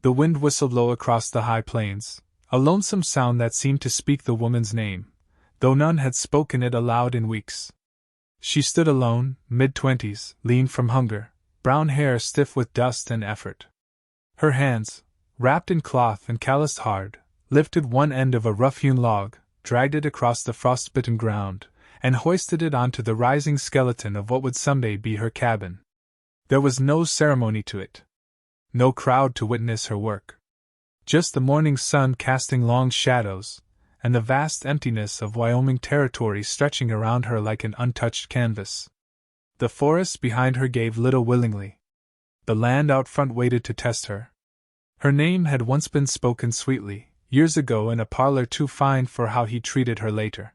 The wind whistled low across the high plains, a lonesome sound that seemed to speak the woman's name, though none had spoken it aloud in weeks. She stood alone, mid-20s, lean from hunger, brown hair stiff with dust and effort. Her hands, wrapped in cloth and calloused hard, lifted one end of a rough-hewn log, dragged it across the frost-bitten ground, and hoisted it onto the rising skeleton of what would someday be her cabin. There was no ceremony to it. No crowd to witness her work. Just the morning sun casting long shadows, and the vast emptiness of Wyoming territory stretching around her like an untouched canvas. The forest behind her gave little willingly. The land out front waited to test her. Her name had once been spoken sweetly, years ago in a parlor too fine for how he treated her later.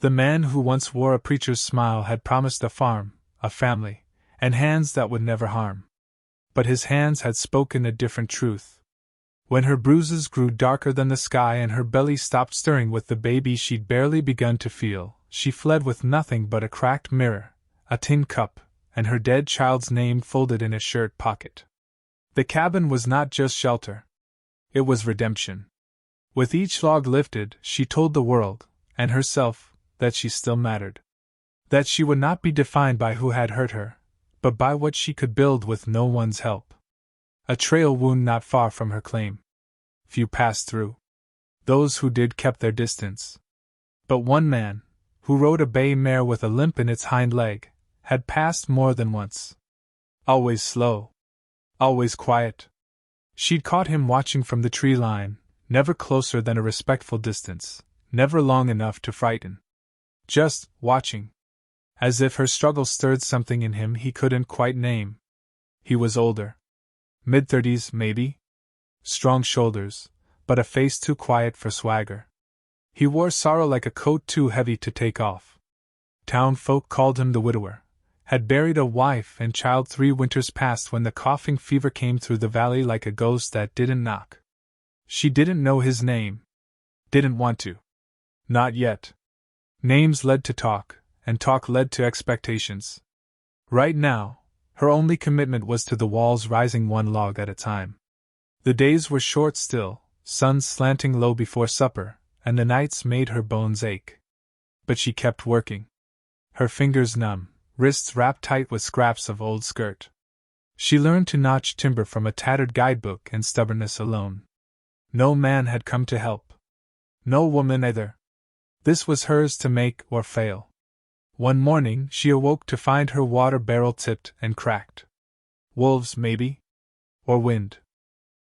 The man who once wore a preacher's smile had promised a farm, a family, and hands that would never harm. But his hands had spoken a different truth. When her bruises grew darker than the sky and her belly stopped stirring with the baby she'd barely begun to feel, she fled with nothing but a cracked mirror, a tin cup, and her dead child's name folded in a shirt pocket. The cabin was not just shelter. It was redemption. With each log lifted, she told the world, and herself, that she still mattered. That she would not be defined by who had hurt her, but by what she could build with no one's help. A trail wound not far from her claim. Few passed through. Those who did kept their distance. But one man, who rode a bay mare with a limp in its hind leg, had passed more than once. Always slow. Always quiet. She'd caught him watching from the tree line, never closer than a respectful distance, never long enough to frighten. Just watching. As if her struggle stirred something in him he couldn't quite name. He was older. Mid-30s, maybe? Strong shoulders, but a face too quiet for swagger. He wore sorrow like a coat too heavy to take off. Town folk called him the widower. Had buried a wife and child 3 winters past when the coughing fever came through the valley like a ghost that didn't knock. She didn't know his name. Didn't want to. Not yet. Names led to talk, and talk led to expectations. Right now, her only commitment was to the walls rising one log at a time. The days were short still, suns slanting low before supper, and the nights made her bones ache. But she kept working. Her fingers numb, wrists wrapped tight with scraps of old skirt. She learned to notch timber from a tattered guidebook and stubbornness alone. No man had come to help. No woman either. This was hers to make or fail. One morning she awoke to find her water barrel tipped and cracked. Wolves, maybe? Or wind.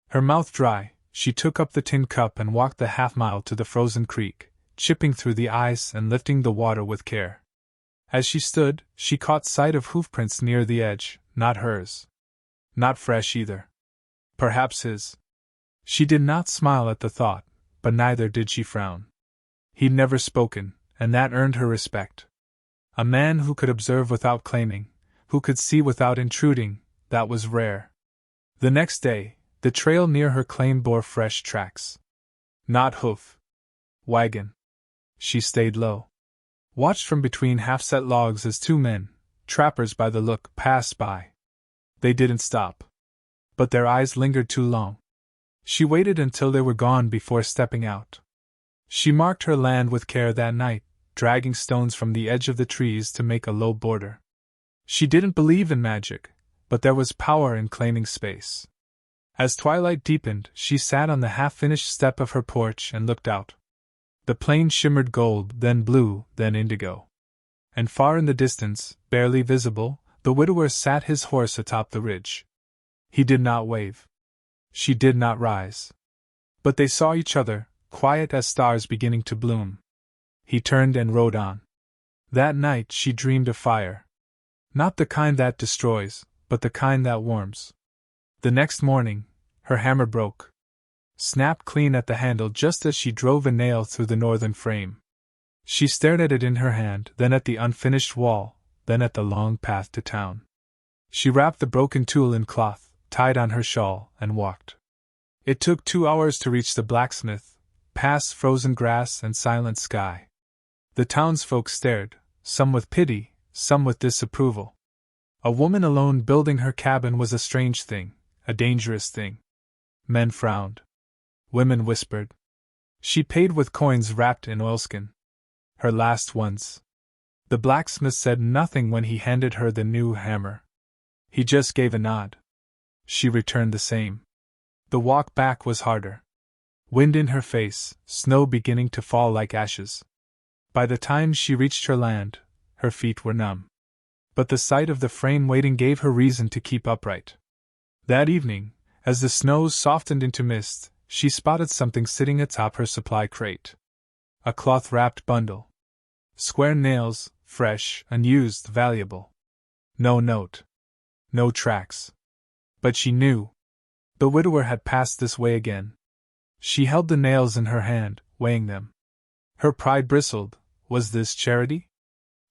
Her mouth dry, she took up the tin cup and walked the half-mile to the frozen creek, chipping through the ice and lifting the water with care. As she stood, she caught sight of hoofprints near the edge, not hers. Not fresh either. Perhaps his. She did not smile at the thought, but neither did she frown. He'd never spoken, and that earned her respect. A man who could observe without claiming, who could see without intruding, that was rare. The next day, the trail near her claim bore fresh tracks. Not hoof. Wagon. She stayed low. Watched from between half-set logs as 2 men, trappers by the look, passed by. They didn't stop. But their eyes lingered too long. She waited until they were gone before stepping out. She marked her land with care that night, dragging stones from the edge of the trees to make a low border. She didn't believe in magic, but there was power in claiming space. As twilight deepened, she sat on the half-finished step of her porch and looked out. The plain shimmered gold, then blue, then indigo. And far in the distance, barely visible, the widower sat his horse atop the ridge. He did not wave. She did not rise. But they saw each other, quiet as stars beginning to bloom. He turned and rode on. That night she dreamed of fire. Not the kind that destroys, but the kind that warms. The next morning, her hammer broke. Snapped clean at the handle just as she drove a nail through the northern frame. She stared at it in her hand, then at the unfinished wall, then at the long path to town. She wrapped the broken tool in cloth, tied on her shawl, and walked. It took 2 hours to reach the blacksmith, past frozen grass and silent sky. The townsfolk stared, some with pity, some with disapproval. A woman alone building her cabin was a strange thing, a dangerous thing. Men frowned. Women whispered. She paid with coins wrapped in oilskin. Her last ones. The blacksmith said nothing when he handed her the new hammer. He just gave a nod. She returned the same. The walk back was harder. Wind in her face, snow beginning to fall like ashes. By the time she reached her land, her feet were numb. But the sight of the frame waiting gave her reason to keep upright. That evening, as the snows softened into mist, she spotted something sitting atop her supply crate. A cloth-wrapped bundle. Square nails, fresh, unused, valuable. No note. No tracks. But she knew. The widower had passed this way again. She held the nails in her hand, weighing them. Her pride bristled. Was this charity?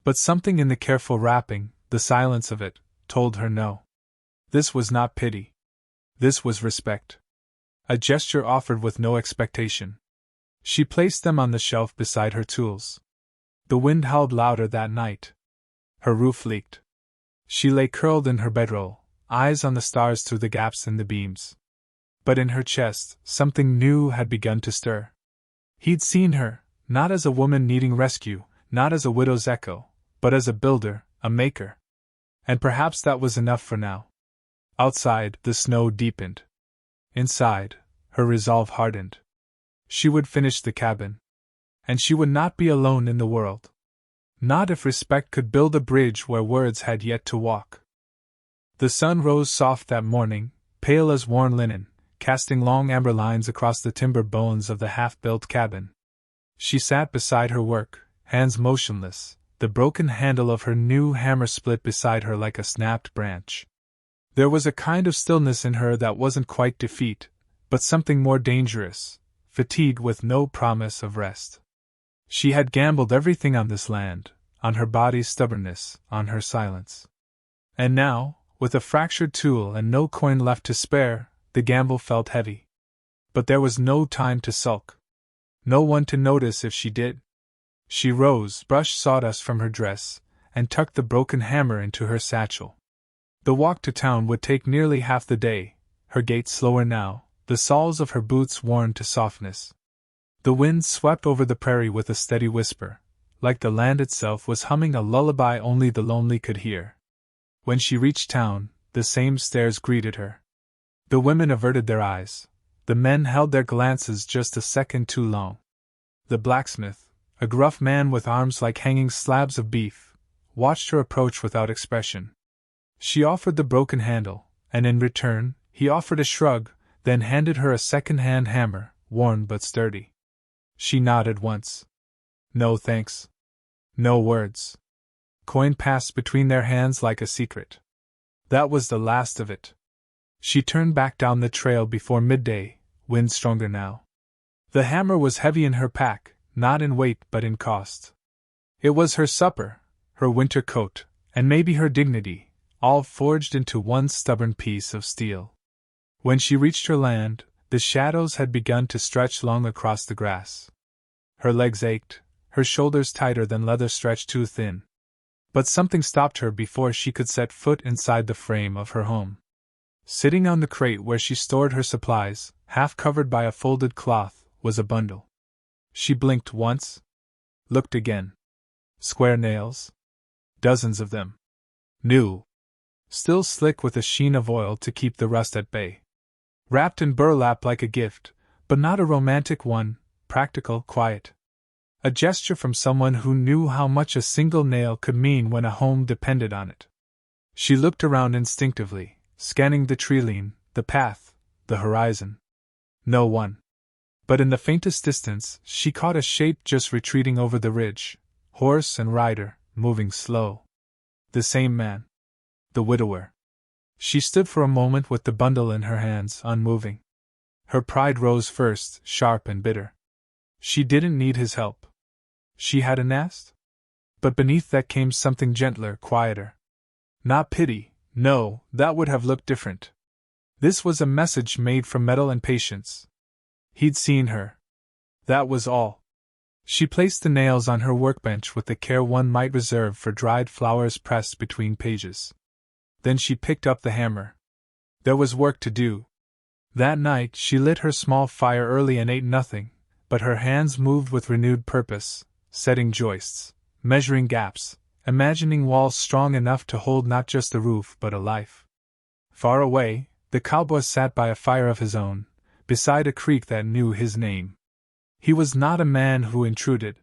But something in the careful wrapping, the silence of it, told her no. This was not pity. This was respect. A gesture offered with no expectation. She placed them on the shelf beside her tools. The wind howled louder that night. Her roof leaked. She lay curled in her bedroll, eyes on the stars through the gaps in the beams. But in her chest, something new had begun to stir. He'd seen her, not as a woman needing rescue, not as a widow's echo, but as a builder, a maker. And perhaps that was enough for now. Outside, the snow deepened. Inside, her resolve hardened. She would finish the cabin. And she would not be alone in the world. Not if respect could build a bridge where words had yet to walk. The sun rose soft that morning, pale as worn linen, casting long amber lines across the timber bones of the half-built cabin. She sat beside her work, hands motionless, the broken handle of her new hammer split beside her like a snapped branch. There was a kind of stillness in her that wasn't quite defeat, but something more dangerous, fatigue with no promise of rest. She had gambled everything on this land, on her body's stubbornness, on her silence. And now, with a fractured tool and no coin left to spare, the gamble felt heavy. But there was no time to sulk. No one to notice if she did. She rose, brushed sawdust from her dress, and tucked the broken hammer into her satchel. The walk to town would take nearly half the day, her gait slower now, the soles of her boots worn to softness. The wind swept over the prairie with a steady whisper, like the land itself was humming a lullaby only the lonely could hear. When she reached town, the same stares greeted her. The women averted their eyes. The men held their glances just a second too long. The blacksmith, a gruff man with arms like hanging slabs of beef, watched her approach without expression. She offered the broken handle, and in return, he offered a shrug, then handed her a second-hand hammer, worn but sturdy. She nodded once. No thanks. No words. Coin passed between their hands like a secret. That was the last of it. She turned back down the trail before midday, wind stronger now. The hammer was heavy in her pack, not in weight but in cost. It was her supper, her winter coat, and maybe her dignity, all forged into one stubborn piece of steel. When she reached her land, the shadows had begun to stretch long across the grass. Her legs ached, her shoulders tighter than leather stretched too thin. But something stopped her before she could set foot inside the frame of her home. Sitting on the crate where she stored her supplies, half covered by a folded cloth, was a bundle. She blinked once. Looked again. Square nails. Dozens of them. New. Still slick with a sheen of oil to keep the rust at bay. Wrapped in burlap like a gift, but not a romantic one, practical, quiet. A gesture from someone who knew how much a single nail could mean when a home depended on it. She looked around instinctively, scanning the tree-line, the path, the horizon. No one. But in the faintest distance, she caught a shape just retreating over the ridge, horse and rider, moving slow. The same man. The widower. She stood for a moment with the bundle in her hands, unmoving. Her pride rose first, sharp and bitter. She didn't need his help. She hadn't asked? But beneath that came something gentler, quieter. Not pity, no, that would have looked different. This was a message made from metal and patience. He'd seen her. That was all. She placed the nails on her workbench with the care one might reserve for dried flowers pressed between pages. Then she picked up the hammer. There was work to do. That night she lit her small fire early and ate nothing, but her hands moved with renewed purpose, setting joists, measuring gaps, imagining walls strong enough to hold not just a roof but a life. Far away, the cowboy sat by a fire of his own, beside a creek that knew his name. He was not a man who intruded.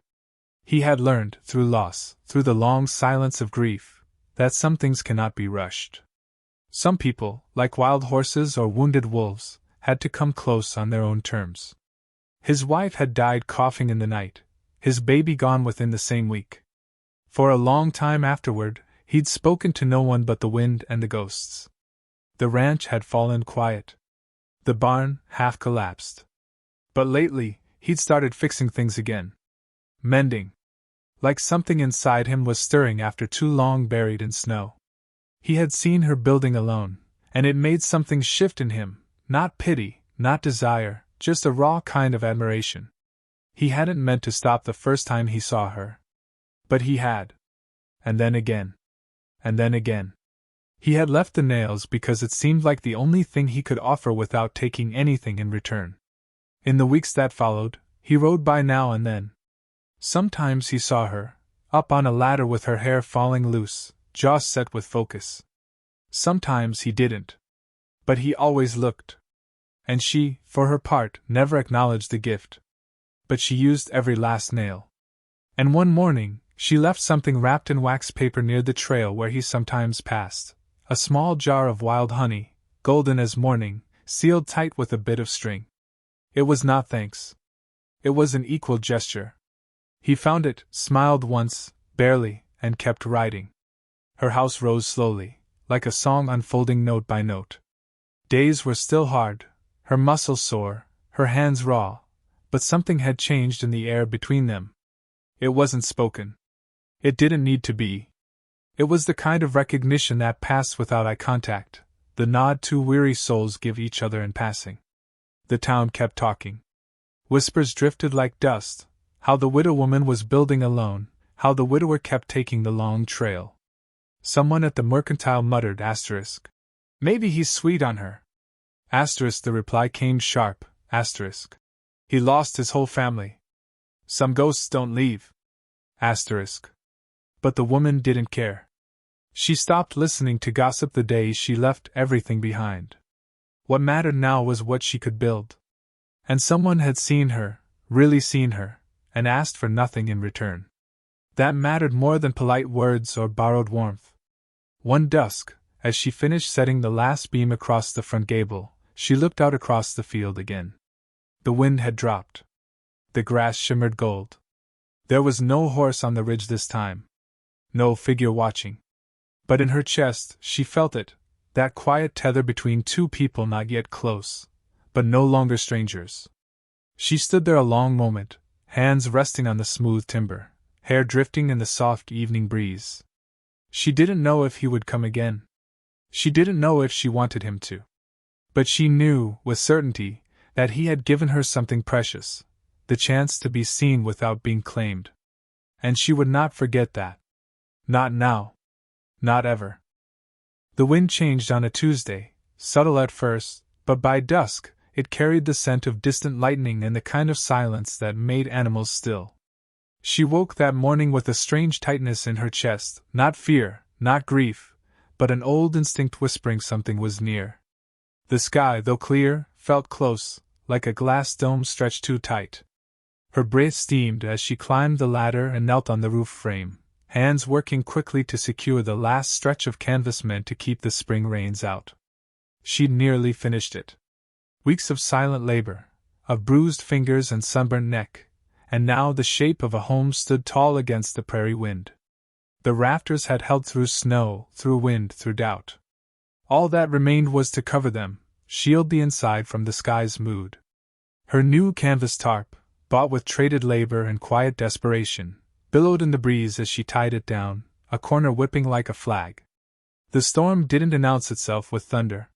He had learned, through loss, through the long silence of grief, that some things cannot be rushed. Some people, like wild horses or wounded wolves, had to come close on their own terms. His wife had died coughing in the night, his baby gone within the same week. For a long time afterward, he'd spoken to no one but the wind and the ghosts. The ranch had fallen quiet. The barn half collapsed. But lately, he'd started fixing things again. Mending. Like something inside him was stirring after too long buried in snow. He had seen her building alone, and it made something shift in him, not pity, not desire, just a raw kind of admiration. He hadn't meant to stop the first time he saw her. But he had. And then again. And then again. He had left the nails because it seemed like the only thing he could offer without taking anything in return. In the weeks that followed, he rode by now and then. Sometimes he saw her, up on a ladder with her hair falling loose, jaws set with focus. Sometimes he didn't. But he always looked. And she, for her part, never acknowledged the gift. But she used every last nail. And one morning, she left something wrapped in wax paper near the trail where he sometimes passed. A small jar of wild honey, golden as morning, sealed tight with a bit of string. It was not thanks. It was an equal gesture. He found it, smiled once, barely, and kept writing. Her house rose slowly, like a song unfolding note by note. Days were still hard, her muscles sore, her hands raw, but something had changed in the air between them. It wasn't spoken. It didn't need to be. It was the kind of recognition that passed without eye contact, the nod two weary souls give each other in passing. The town kept talking. Whispers drifted like dust, how the widow woman was building alone, how the widower kept taking the long trail. Someone at the mercantile muttered asterisk. Maybe he's sweet on her. Asterisk, the reply came sharp, asterisk. He lost his whole family. Some ghosts don't leave. Asterisk. But the woman didn't care. She stopped listening to gossip the day she left everything behind. What mattered now was what she could build. And someone had seen her, really seen her, and asked for nothing in return. That mattered more than polite words or borrowed warmth. One dusk, as she finished setting the last beam across the front gable, she looked out across the field again. The wind had dropped. The grass shimmered gold. There was no horse on the ridge this time. No figure watching. But in her chest, she felt it, that quiet tether between two people not yet close, but no longer strangers. She stood there a long moment, hands resting on the smooth timber, hair drifting in the soft evening breeze. She didn't know if he would come again. She didn't know if she wanted him to. But she knew, with certainty, that he had given her something precious, the chance to be seen without being claimed. And she would not forget that. Not now. Not ever. The wind changed on a Tuesday, subtle at first, but by dusk, it carried the scent of distant lightning and the kind of silence that made animals still. She woke that morning with a strange tightness in her chest, not fear, not grief, but an old instinct whispering something was near. The sky, though clear, felt close, like a glass dome stretched too tight. Her breath steamed as she climbed the ladder and knelt on the roof frame, hands working quickly to secure the last stretch of canvas meant to keep the spring rains out. She'd nearly finished it. Weeks of silent labor, of bruised fingers and sunburnt neck, and now the shape of a home stood tall against the prairie wind. The rafters had held through snow, through wind, through doubt. All that remained was to cover them, shield the inside from the sky's mood. Her new canvas tarp, bought with traded labor and quiet desperation, billowed in the breeze as she tied it down, a corner whipping like a flag. The storm didn't announce itself with thunder.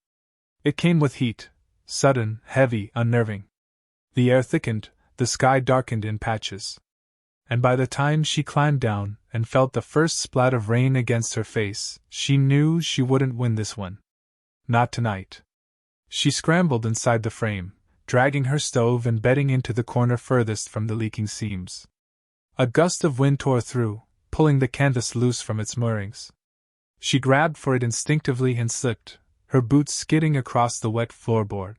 It came with heat, sudden, heavy, unnerving. The air thickened, the sky darkened in patches. And by the time she climbed down and felt the first splat of rain against her face, she knew she wouldn't win this one. Not tonight. She scrambled inside the frame, dragging her stove and bedding into the corner furthest from the leaking seams. A gust of wind tore through, pulling the canvas loose from its moorings. She grabbed for it instinctively and slipped, her boots skidding across the wet floorboard.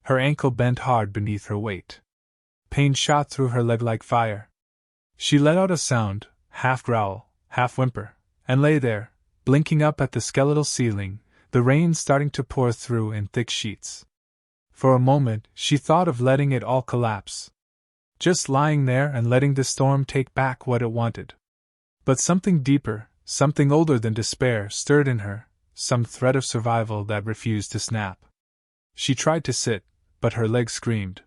Her ankle bent hard beneath her weight. Pain shot through her leg like fire. She let out a sound, half growl, half whimper, and lay there, blinking up at the skeletal ceiling, the rain starting to pour through in thick sheets. For a moment, she thought of letting it all collapse. Just lying there and letting the storm take back what it wanted. But something deeper, something older than despair stirred in her, some thread of survival that refused to snap. She tried to sit, but her legs screamed.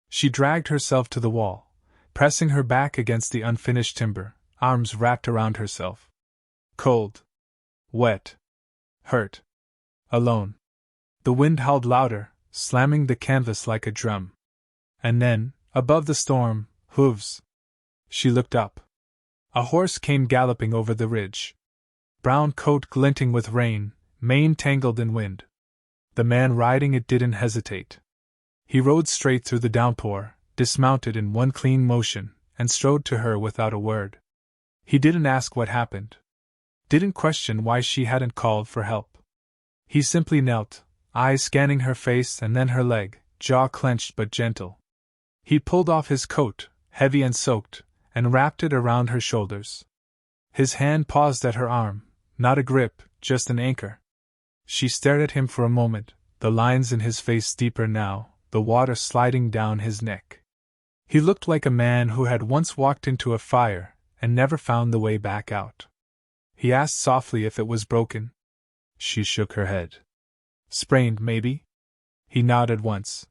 She dragged herself to the wall, pressing her back against the unfinished timber, arms wrapped around herself. Cold. Wet. Hurt. Alone. The wind howled louder, slamming the canvas like a drum. And then, above the storm, hooves. She looked up. A horse came galloping over the ridge. Brown coat glinting with rain, mane tangled in wind. The man riding it didn't hesitate. He rode straight through the downpour, dismounted in one clean motion, and strode to her without a word. He didn't ask what happened. Didn't question why she hadn't called for help. He simply knelt, eyes scanning her face and then her leg, jaw clenched but gentle. He pulled off his coat, heavy and soaked, and wrapped it around her shoulders. His hand paused at her arm, not a grip, just an anchor. She stared at him for a moment, the lines in his face deeper now, the water sliding down his neck. He looked like a man who had once walked into a fire and never found the way back out. He asked softly if it was broken. She shook her head. Sprained, maybe? He nodded once.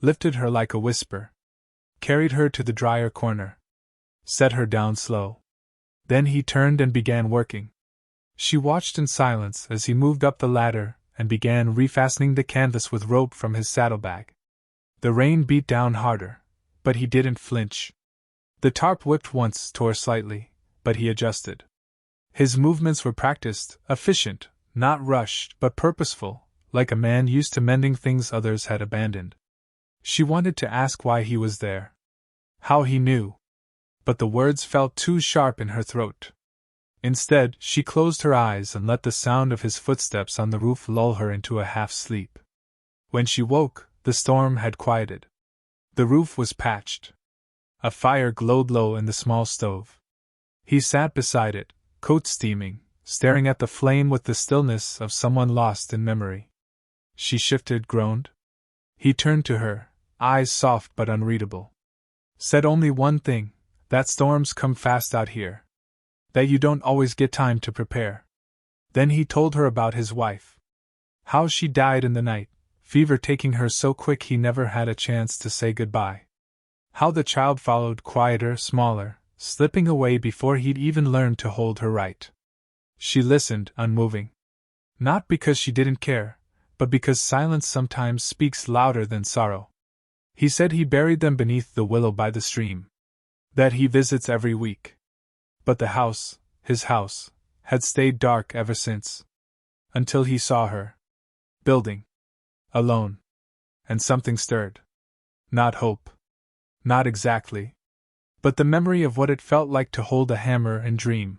Lifted her like a whisper. Carried her to the drier corner. Set her down slow. Then he turned and began working. She watched in silence as he moved up the ladder and began refastening the canvas with rope from his saddlebag. The rain beat down harder, but he didn't flinch. The tarp whipped once, tore slightly, but he adjusted. His movements were practiced, efficient, not rushed but purposeful, like a man used to mending things others had abandoned. She wanted to ask why he was there. How he knew. But the words felt too sharp in her throat. Instead, she closed her eyes and let the sound of his footsteps on the roof lull her into a half-sleep. When she woke, the storm had quieted. The roof was patched. A fire glowed low in the small stove. He sat beside it, coat steaming, staring at the flame with the stillness of someone lost in memory. She shifted, groaned. He turned to her, eyes soft but unreadable. Said only one thing, that storms come fast out here. That you don't always get time to prepare. Then he told her about his wife. How she died in the night, fever taking her so quick he never had a chance to say goodbye. How the child followed, quieter, smaller, slipping away before he'd even learned to hold her right. She listened, unmoving. Not because she didn't care, but because silence sometimes speaks louder than sorrow. He said he buried them beneath the willow by the stream. That he visits every week. But the house, his house, had stayed dark ever since. Until he saw her. Building. Alone. And something stirred. Not hope. Not exactly. But the memory of what it felt like to hold a hammer and dream.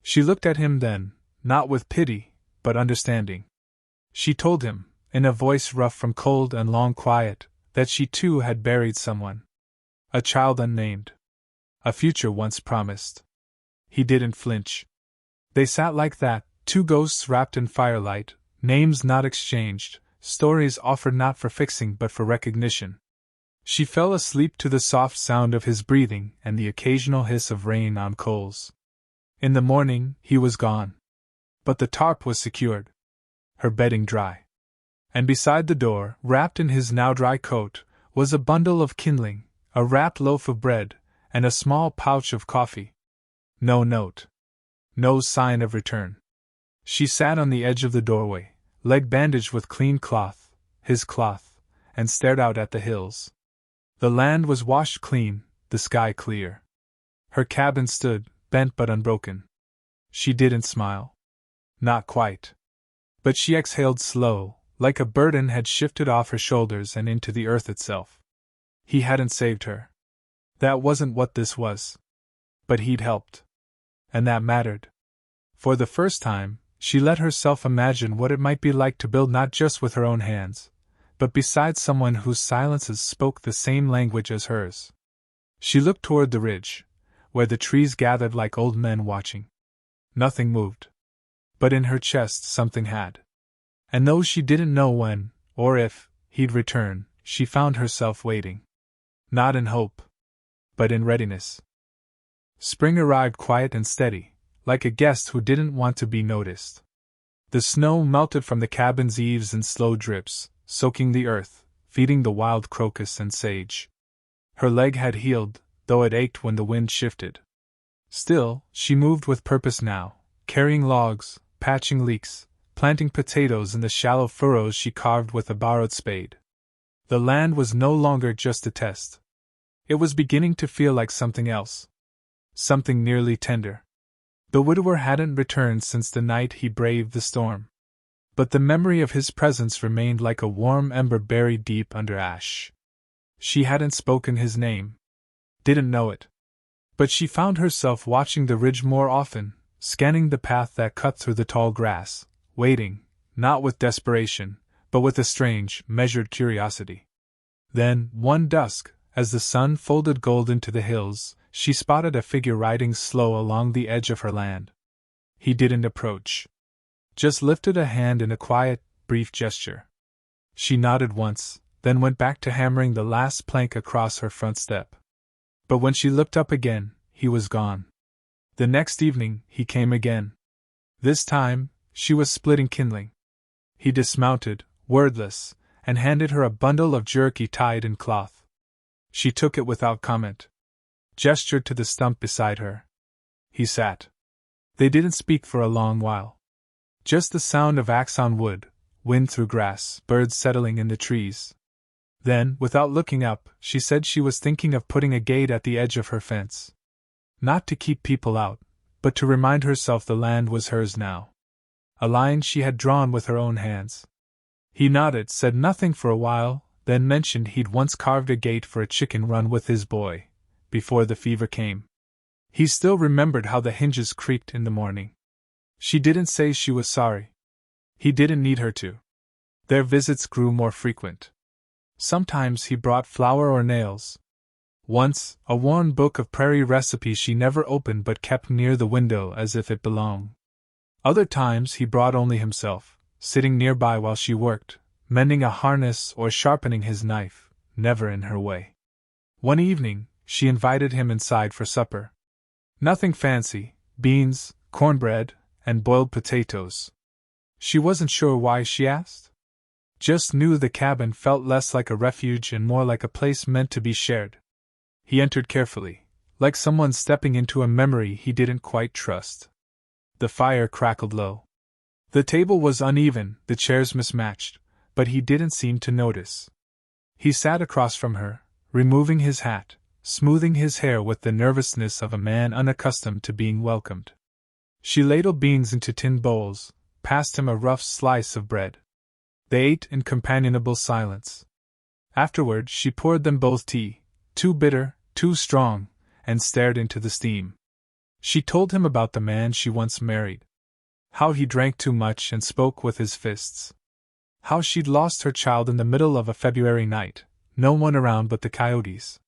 She looked at him then, not with pity, but understanding. She told him, in a voice rough from cold and long quiet, that she too had buried someone. A child unnamed. A future once promised. He didn't flinch. They sat like that, two ghosts wrapped in firelight, names not exchanged, stories offered not for fixing but for recognition. She fell asleep to the soft sound of his breathing and the occasional hiss of rain on coals. In the morning, he was gone. But the tarp was secured. Her bedding dry. And beside the door, wrapped in his now dry coat, was a bundle of kindling, a wrapped loaf of bread, and a small pouch of coffee. No note. No sign of return. She sat on the edge of the doorway, leg bandaged with clean cloth, his cloth, and stared out at the hills. The land was washed clean, the sky clear. Her cabin stood, bent but unbroken. She didn't smile. Not quite. But she exhaled slow, like a burden had shifted off her shoulders and into the earth itself. He hadn't saved her. That wasn't what this was. But he'd helped. And that mattered. For the first time, she let herself imagine what it might be like to build not just with her own hands, but beside someone whose silences spoke the same language as hers. She looked toward the ridge, where the trees gathered like old men watching. Nothing moved. But in her chest something had. And though she didn't know when, or if, he'd return, she found herself waiting. Not in hope, but in readiness. Spring arrived quiet and steady, like a guest who didn't want to be noticed. The snow melted from the cabin's eaves in slow drips, soaking the earth, feeding the wild crocus and sage. Her leg had healed, though it ached when the wind shifted. Still, she moved with purpose now, carrying logs, patching leaks, planting potatoes in the shallow furrows she carved with a borrowed spade. The land was no longer just a test. It was beginning to feel like something else. Something nearly tender. The widower hadn't returned since the night he braved the storm. But the memory of his presence remained like a warm ember buried deep under ash. She hadn't spoken his name. Didn't know it. But she found herself watching the ridge more often, scanning the path that cut through the tall grass, waiting, not with desperation, but with a strange, measured curiosity. Then, one dusk, as the sun folded gold into the hills, she spotted a figure riding slow along the edge of her land. He didn't approach. Just lifted a hand in a quiet, brief gesture. She nodded once, then went back to hammering the last plank across her front step. But when she looked up again, he was gone. The next evening, he came again. This time, she was splitting kindling. He dismounted, wordless, and handed her a bundle of jerky tied in cloth. She took it without comment. Gestured to the stump beside her. He sat. They didn't speak for a long while. Just the sound of axe on wood, wind through grass, birds settling in the trees. Then, without looking up, she said she was thinking of putting a gate at the edge of her fence. Not to keep people out, but to remind herself the land was hers now. A line she had drawn with her own hands. He nodded, said nothing for a while, then mentioned he'd once carved a gate for a chicken run with his boy, before the fever came. He still remembered how the hinges creaked in the morning. She didn't say she was sorry. He didn't need her to. Their visits grew more frequent. Sometimes he brought flour or nails. Once, a worn book of prairie recipes she never opened but kept near the window as if it belonged. Other times he brought only himself, sitting nearby while she worked, mending a harness or sharpening his knife, never in her way. One evening, she invited him inside for supper. Nothing fancy, beans, cornbread, and boiled potatoes. She wasn't sure why she asked. Just knew the cabin felt less like a refuge and more like a place meant to be shared. He entered carefully, like someone stepping into a memory he didn't quite trust. The fire crackled low. The table was uneven, the chairs mismatched, but he didn't seem to notice. He sat across from her, removing his hat, smoothing his hair with the nervousness of a man unaccustomed to being welcomed. She ladled beans into tin bowls, passed him a rough slice of bread. They ate in companionable silence. Afterward, she poured them both tea, too bitter, too strong, and stared into the steam. She told him about the man she once married. How he drank too much and spoke with his fists. How she'd lost her child in the middle of a February night, no one around but the coyotes.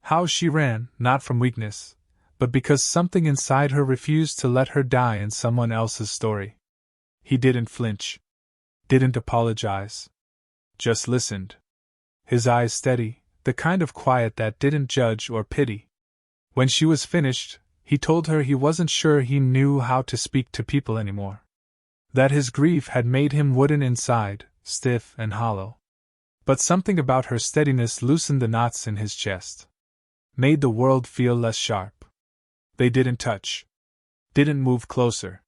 How she ran, not from weakness, but because something inside her refused to let her die in someone else's story. He didn't flinch. Didn't apologize. Just listened. His eyes steady, the kind of quiet that didn't judge or pity. When she was finished, he told her he wasn't sure he knew how to speak to people anymore. That his grief had made him wooden inside, stiff and hollow. But something about her steadiness loosened the knots in his chest. Made the world feel less sharp. They didn't touch. Didn't move closer.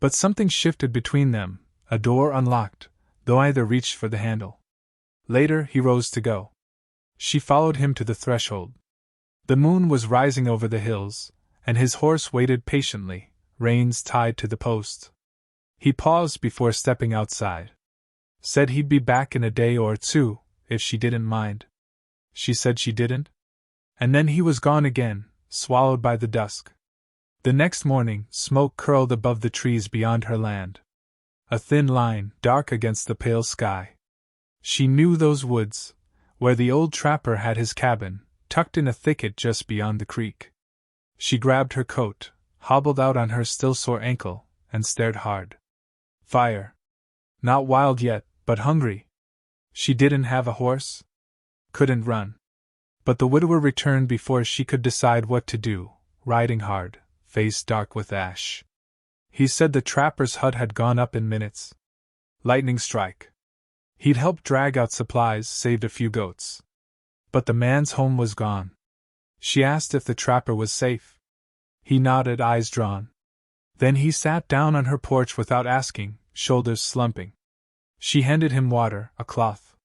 But something shifted between them, a door unlocked, though either reached for the handle. Later he rose to go. She followed him to the threshold. The moon was rising over the hills, and his horse waited patiently, reins tied to the post. He paused before stepping outside. Said he'd be back in a day or two, if she didn't mind. She said she didn't? And then he was gone again, swallowed by the dusk. The next morning, smoke curled above the trees beyond her land. A thin line, dark against the pale sky. She knew those woods, where the old trapper had his cabin, tucked in a thicket just beyond the creek. She grabbed her coat, hobbled out on her still sore ankle, and stared hard. Fire. Not wild yet, but hungry. She didn't have a horse? Couldn't run. But the widower returned before she could decide what to do, riding hard, face dark with ash. He said the trapper's hut had gone up in minutes. Lightning strike. He'd helped drag out supplies, saved a few goats. But the man's home was gone. She asked if the trapper was safe. He nodded, eyes drawn. Then he sat down on her porch without asking, shoulders slumping. She handed him water, a cloth.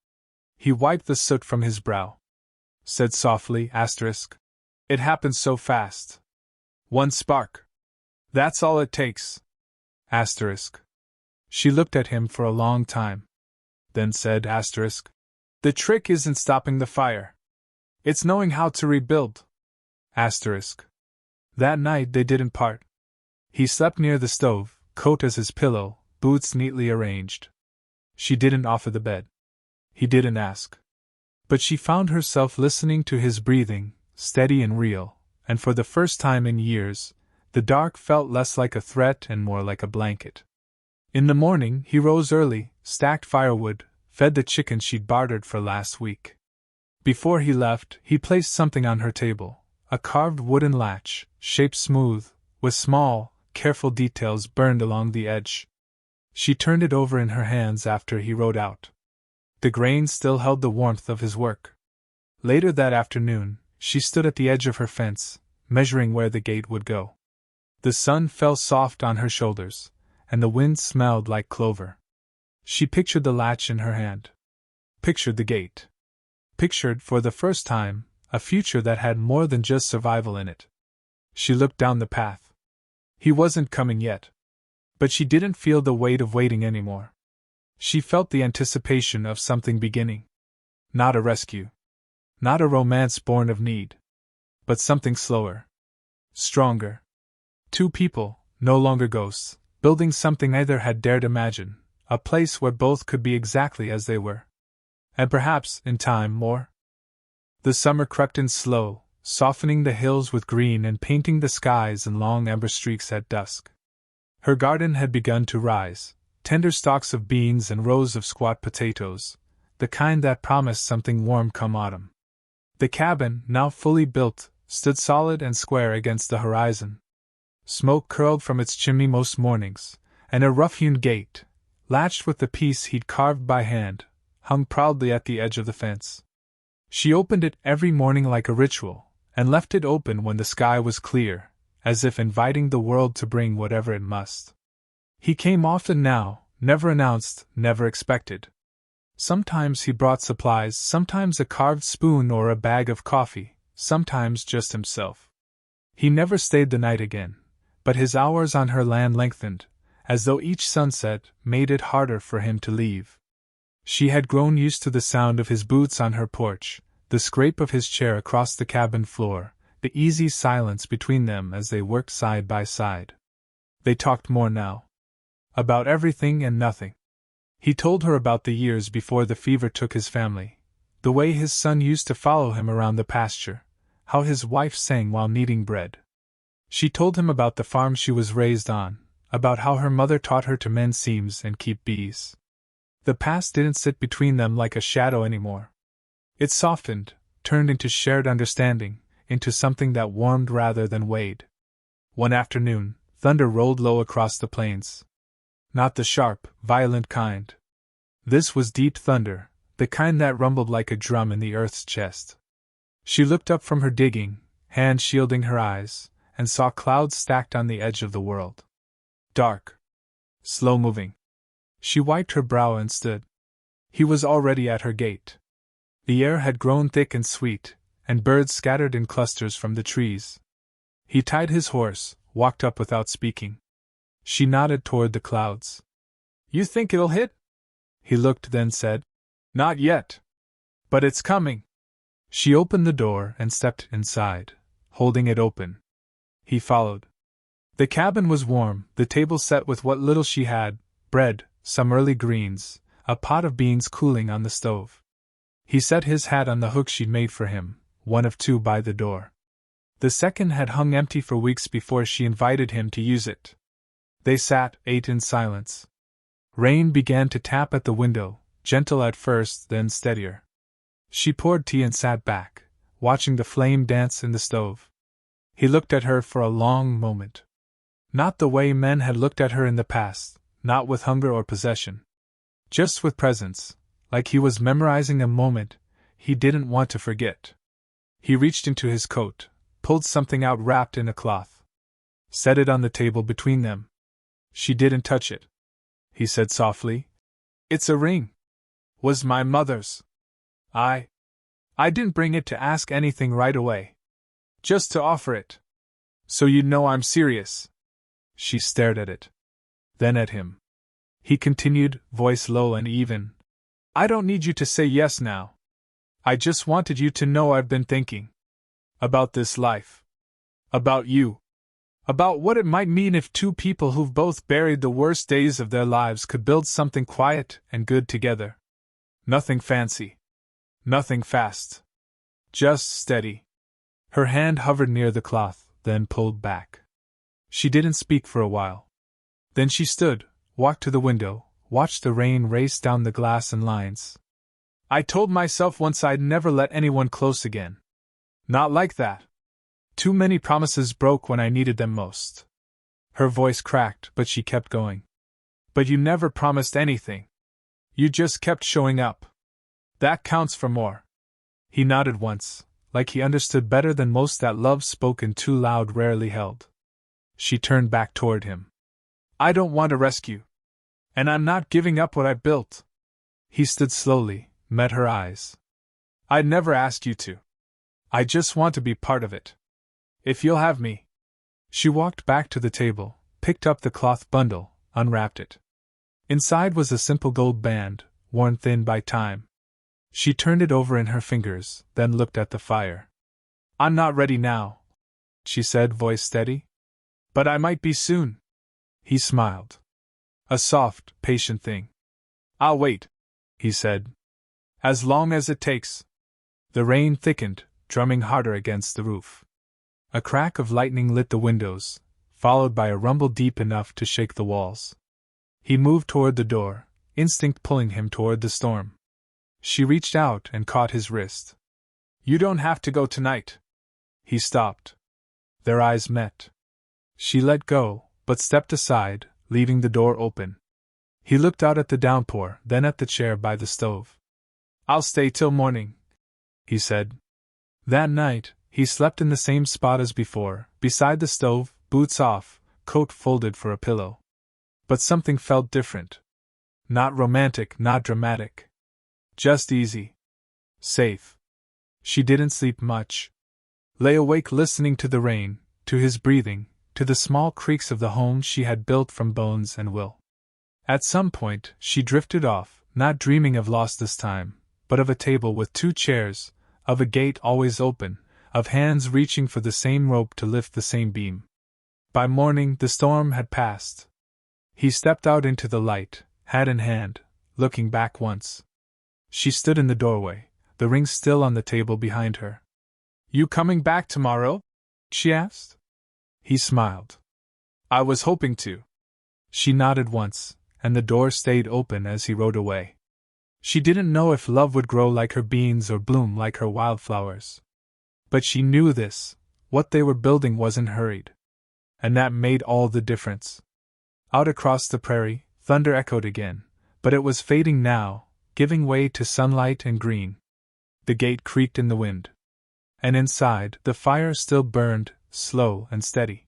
He wiped the soot from his brow. Said softly, "It happened so fast. One spark. That's all it takes. She looked at him for a long time. Then said, "The trick isn't stopping the fire. It's knowing how to rebuild." That night they didn't part. He slept near the stove, coat as his pillow, boots neatly arranged. She didn't offer the bed. He didn't ask. But she found herself listening to his breathing, steady and real, and for the first time in years, the dark felt less like a threat and more like a blanket. In the morning, he rose early, stacked firewood, fed the chicken she'd bartered for last week. Before he left, he placed something on her table, a carved wooden latch, shaped smooth, with small, careful details burned along the edge. She turned it over in her hands after he rode out. The grain still held the warmth of his work. Later that afternoon, she stood at the edge of her fence, measuring where the gate would go. The sun fell soft on her shoulders, and the wind smelled like clover. She pictured the latch in her hand. Pictured the gate. Pictured, for the first time, a future that had more than just survival in it. She looked down the path. He wasn't coming yet. But she didn't feel the weight of waiting anymore. She felt the anticipation of something beginning. Not a rescue. Not a romance born of need. But something slower. Stronger. Two people, no longer ghosts, building something neither had dared imagine, a place where both could be exactly as they were. And perhaps, in time, more. The summer crept in slow, softening the hills with green and painting the skies in long amber streaks at dusk. Her garden had begun to rise, tender stalks of beans and rows of squat potatoes, the kind that promised something warm come autumn. The cabin, now fully built, stood solid and square against the horizon. Smoke curled from its chimney most mornings, and a rough-hewn gate, latched with the piece he'd carved by hand, hung proudly at the edge of the fence. She opened it every morning like a ritual, and left it open when the sky was clear, as if inviting the world to bring whatever it must. He came often now, never announced, never expected. Sometimes he brought supplies, sometimes a carved spoon or a bag of coffee, sometimes just himself. He never stayed the night again, but his hours on her land lengthened, as though each sunset made it harder for him to leave. She had grown used to the sound of his boots on her porch, the scrape of his chair across the cabin floor, the easy silence between them as they worked side by side. They talked more now. About everything and nothing. He told her about the years before the fever took his family, the way his son used to follow him around the pasture, how his wife sang while kneading bread. She told him about the farm she was raised on, about how her mother taught her to mend seams and keep bees. The past didn't sit between them like a shadow anymore. It softened, turned into shared understanding, into something that warmed rather than weighed. One afternoon, thunder rolled low across the plains. Not the sharp, violent kind. This was deep thunder, the kind that rumbled like a drum in the earth's chest. She looked up from her digging, hand shielding her eyes, and saw clouds stacked on the edge of the world. Dark. Slow-moving. She wiped her brow and stood. He was already at her gate. The air had grown thick and sweet, and birds scattered in clusters from the trees. He tied his horse, walked up without speaking. She nodded toward the clouds. "You think it'll hit?" He looked, then said, "Not yet. But it's coming." She opened the door and stepped inside, holding it open. He followed. The cabin was warm, the table set with what little she had, bread, some early greens, a pot of beans cooling on the stove. He set his hat on the hook she'd made for him, one of two by the door. The second had hung empty for weeks before she invited him to use it. They sat, ate in silence. Rain began to tap at the window, gentle at first, then steadier. She poured tea and sat back, watching the flame dance in the stove. He looked at her for a long moment. Not the way men had looked at her in the past, not with hunger or possession. Just with presence, like he was memorizing a moment he didn't want to forget. He reached into his coat, pulled something out wrapped in a cloth. Set it on the table between them. She didn't touch it. He said softly, "It's a ring. Was my mother's. I didn't bring it to ask anything right away. Just to offer it. So you'd know I'm serious." She stared at it. Then at him. He continued, voice low and even, "I don't need you to say yes now. I just wanted you to know I've been thinking. About this life. About you. About what it might mean if two people who've both buried the worst days of their lives could build something quiet and good together. Nothing fancy. Nothing fast. Just steady." Her hand hovered near the cloth, then pulled back. She didn't speak for a while. Then she stood, walked to the window, watched the rain race down the glass and lines. "I told myself once I'd never let anyone close again. Not like that. Too many promises broke when I needed them most." Her voice cracked, but she kept going. "But you never promised anything. You just kept showing up. That counts for more." He nodded once, like he understood better than most that love spoken too loud rarely held. She turned back toward him. "I don't want a rescue. And I'm not giving up what I've built." He stood slowly, met her eyes. "I'd never asked you to. I just want to be part of it. If you'll have me." She walked back to the table, picked up the cloth bundle, unwrapped it. Inside was a simple gold band, worn thin by time. She turned it over in her fingers, then looked at the fire. "I'm not ready now," she said, voice steady. "But I might be soon." He smiled. "A soft, patient thing." "I'll wait," he said. "As long as it takes." The rain thickened, drumming harder against the roof. A crack of lightning lit the windows, followed by a rumble deep enough to shake the walls. He moved toward the door, instinct pulling him toward the storm. She reached out and caught his wrist. "You don't have to go tonight." He stopped. Their eyes met. She let go, but stepped aside, leaving the door open. He looked out at the downpour, then at the chair by the stove. "I'll stay till morning," he said. That night, he slept in the same spot as before, beside the stove, boots off, coat folded for a pillow. But something felt different. Not romantic, not dramatic. Just easy. Safe. She didn't sleep much. Lay awake listening to the rain, to his breathing, to the small creaks of the home she had built from bones and will. At some point, she drifted off, not dreaming of lost this time, but of a table with two chairs, of a gate always open, of hands reaching for the same rope to lift the same beam. By morning, the storm had passed. He stepped out into the light, hat in hand, looking back once. She stood in the doorway, the ring still on the table behind her. "You coming back tomorrow?" she asked. He smiled. "I was hoping to." She nodded once, and the door stayed open as he rode away. She didn't know if love would grow like her beans or bloom like her wildflowers. But she knew this: what they were building wasn't hurried. And that made all the difference. Out across the prairie, thunder echoed again, but it was fading now, giving way to sunlight and green. The gate creaked in the wind. And inside, the fire still burned, slow and steady.